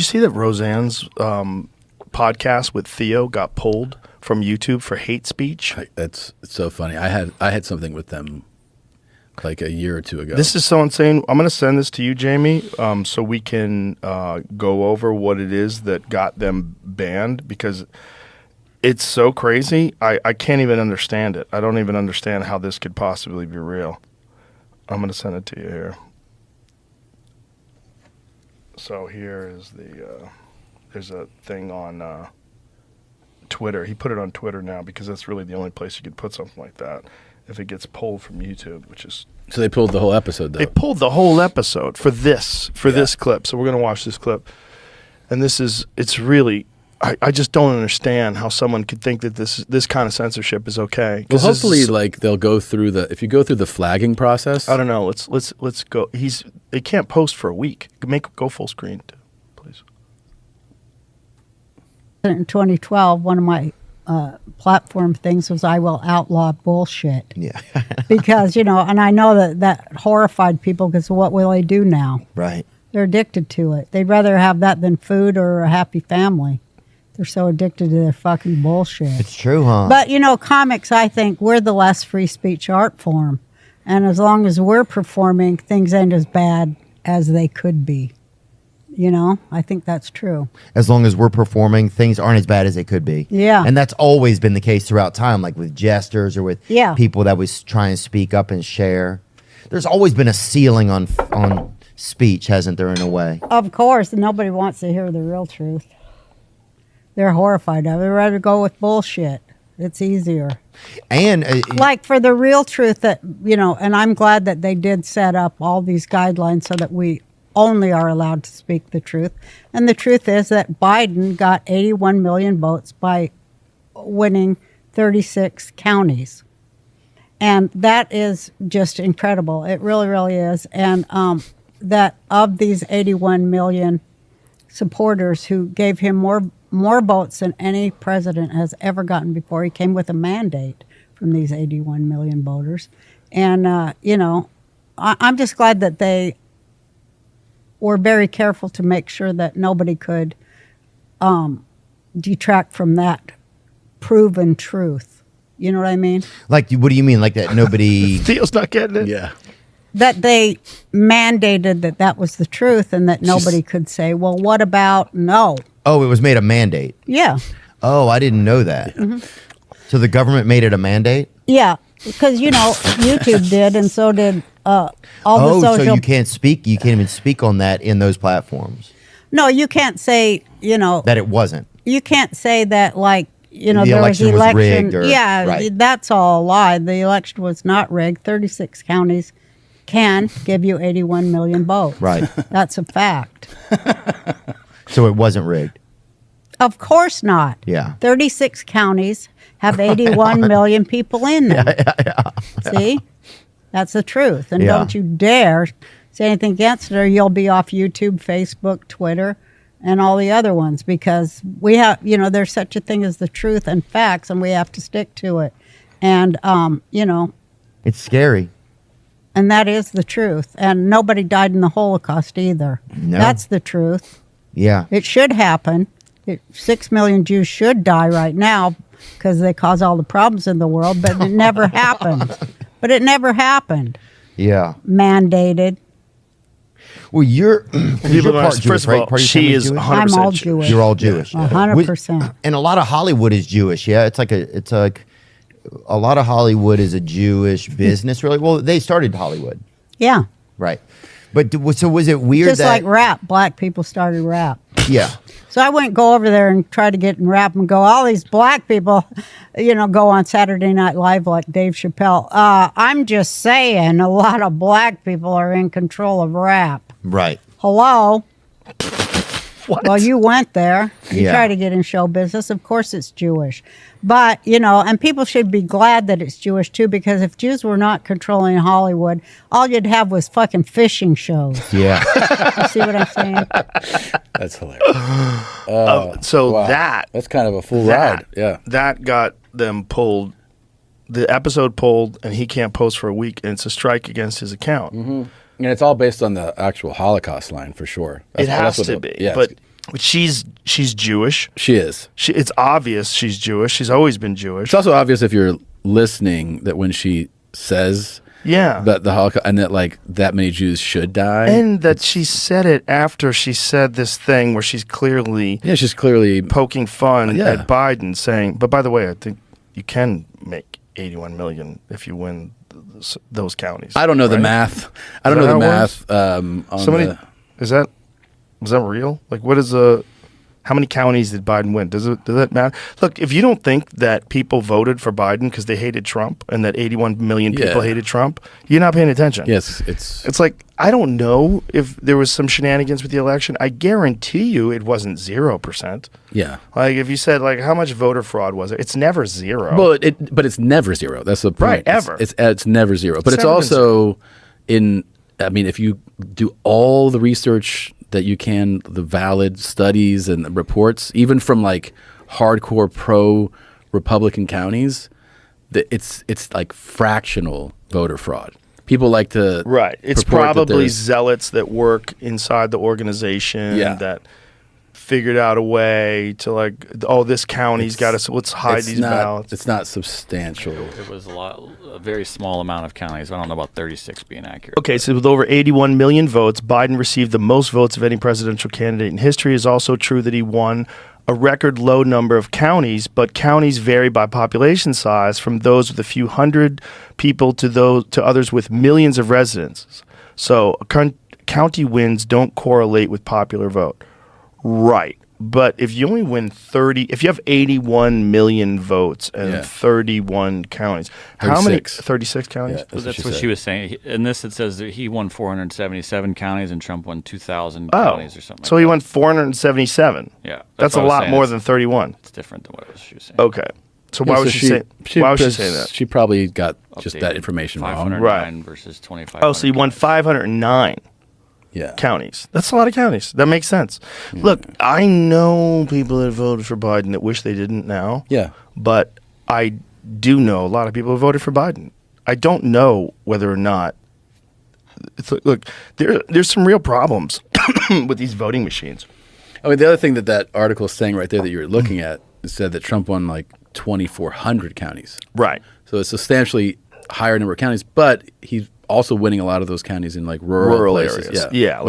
you see that Roseanne's podcast with Theo got pulled from YouTube for hate speech? It's so funny. I had something with them like a year or two ago. This is so insane. I'm going to send this to you, Jamie, so we can go over what it is that got them banned, because it's so crazy. I can't even understand it. I don't even understand how this could possibly be real. I'm going to send it to you here. So here is there's a thing on Twitter. He put it on Twitter now because that's really the only place you could put something like that if it gets pulled from YouTube, which is... So they pulled the whole episode, though. They pulled the whole episode for this clip. So we're going to watch this clip. And it's really... I just don't understand how someone could think that this kind of censorship is okay. Well, hopefully, they'll go through if you go through the flagging process. I don't know. Let's go. They can't post for a week. Go full screen, too, please. In 2012, one of my platform things was I will outlaw bullshit. Yeah. Because, and I know that horrified people, because what will they do now? Right. They're addicted to it. They'd rather have that than food or a happy family. They're so addicted to their fucking bullshit. It's true, huh? But, comics, I think, we're the less free speech art form. And as long as we're performing, things ain't as bad as they could be. I think that's true. As long as we're performing, things aren't as bad as they could be. Yeah. And that's always been the case throughout time, like with jesters or with people that was trying to speak up and share. There's always been a ceiling on speech, hasn't there, in a way? Of course. Nobody wants to hear the real truth. They're horrified of it. They'd rather go with bullshit. It's easier. And like for the real truth that, and I'm glad that they did set up all these guidelines so that we only are allowed to speak the truth. And the truth is that Biden got 81 million votes by winning 36 counties. And that is just incredible. It really, really is. And that of these 81 million supporters who gave him more votes than any president has ever gotten before. He came with a mandate from these 81 million voters. And, I'm just glad that they were very careful to make sure that nobody could detract from that proven truth. You know what I mean? Like, what do you mean? Like that nobody... Theo's not getting it. Yeah. That they mandated that was the truth and that nobody could say, well, what about no? Oh, it was made a mandate. Yeah. Oh, I didn't know that. Mm-hmm. So the government made it a mandate? Yeah, because, YouTube did, and so did all the social... so you can't even speak on that in those platforms? No, you can't say, that it wasn't. You can't say that, like, the there was election was rigged. Right. That's all a lie. The election was not rigged. 36 counties can give you 81 million votes. Right. That's a fact. So it wasn't rigged? Of course not. Yeah. 36 counties have 81 million people in them. See? That's the truth. And don't you dare say anything against it, or you'll be off YouTube, Facebook, Twitter, and all the other ones, because we have, there's such a thing as the truth and facts, and we have to stick to it. And, it's scary. And that is the truth. And nobody died in the Holocaust either. No. That's the truth. Yeah. It should happen. 6 million Jews should die right now because they cause all the problems in the world, but it never happened. But it never happened. Yeah. Mandated. Well, you're part First Jewish, of all, right? she is 100% I'm all Jewish. You're all Jewish. 100%. And a lot of Hollywood is Jewish. Yeah, it's like a lot of Hollywood is a Jewish business, really. Well, they started Hollywood. Yeah. Right. But so was it weird Just like rap. Black people started rap. Yeah. So I wouldn't go over there and try to get in rap and go, all these black people, go on Saturday Night Live like Dave Chappelle. I'm just saying a lot of black people are in control of rap. Right. Hello? What? Well, you went there. You try to get in show business. Of course it's Jewish. But, and people should be glad that it's Jewish, too, because if Jews were not controlling Hollywood, all you'd have was fucking fishing shows. Yeah. You see what I'm saying? That's hilarious. That's kind of a full ride. Yeah. That got them pulled, the episode pulled, and he can't post for a week, and it's a strike against his account. Mm-hmm. And it's all based on the actual Holocaust line, for sure. It has to be. Yeah, but But she's Jewish. She is. It's obvious she's Jewish. She's always been Jewish. It's also obvious if you're listening that when she says that the Holocaust and that like that many Jews should die, and that she said it after she said this thing where she's clearly poking fun at Biden, saying, "But by the way, I think you can make 81 million if you win those counties." I don't know the math. I don't know the math. Was that real? Like, what is how many counties did Biden win? Does that matter? Look, if you don't think that people voted for Biden because they hated Trump and that 81 million people hated Trump, you're not paying attention. Yes, it's like, I don't know if there was some shenanigans with the election. I guarantee you it wasn't 0%. Yeah. Like, if you said, like, how much voter fraud was it? It's never 0. Well, but it's never 0. That's the point. Right, ever. It's never 0. But it's also if you do all the research that you can, the valid studies and the reports, even from like hardcore pro-Republican counties, it's like fractional voter fraud. People like to It's probably zealots that work inside the organization that figured out a way to like, this county's got us. Let's hide these ballots. It's not substantial. It was a very small amount of counties. I don't know about 36 being accurate. Okay, so with over 81 million votes, Biden received the most votes of any presidential candidate in history. It's also true that he won a record low number of counties, but counties vary by population size, from those with a few hundred people to others with millions of residents. So county wins don't correlate with popular vote. Right. But if you only win if you have 81 million votes and 31 counties, 36. How many? 36 counties? Yeah, that's what she was saying. In this, it says that he won 477 counties and Trump won 2,000 counties or something. So he won 477. Yeah. That's a lot more than 31. It's different than what she was saying. Okay. So why was she saying that? She probably got just that information wrong. 509 versus 2,500. Oh, so he won 509. Counties. That's a lot of counties. That makes sense. Yeah. Look, I know people that voted for Biden that wish they didn't now. Yeah. But I do know a lot of people who voted for Biden. I don't know whether or not. Look, there's some real problems with these voting machines. I mean, the other thing that article is saying right there that you were looking at said that Trump won like 2,400 counties. Right. So a substantially higher number of counties, but he's also winning a lot of those counties in like rural places. areas. Yeah.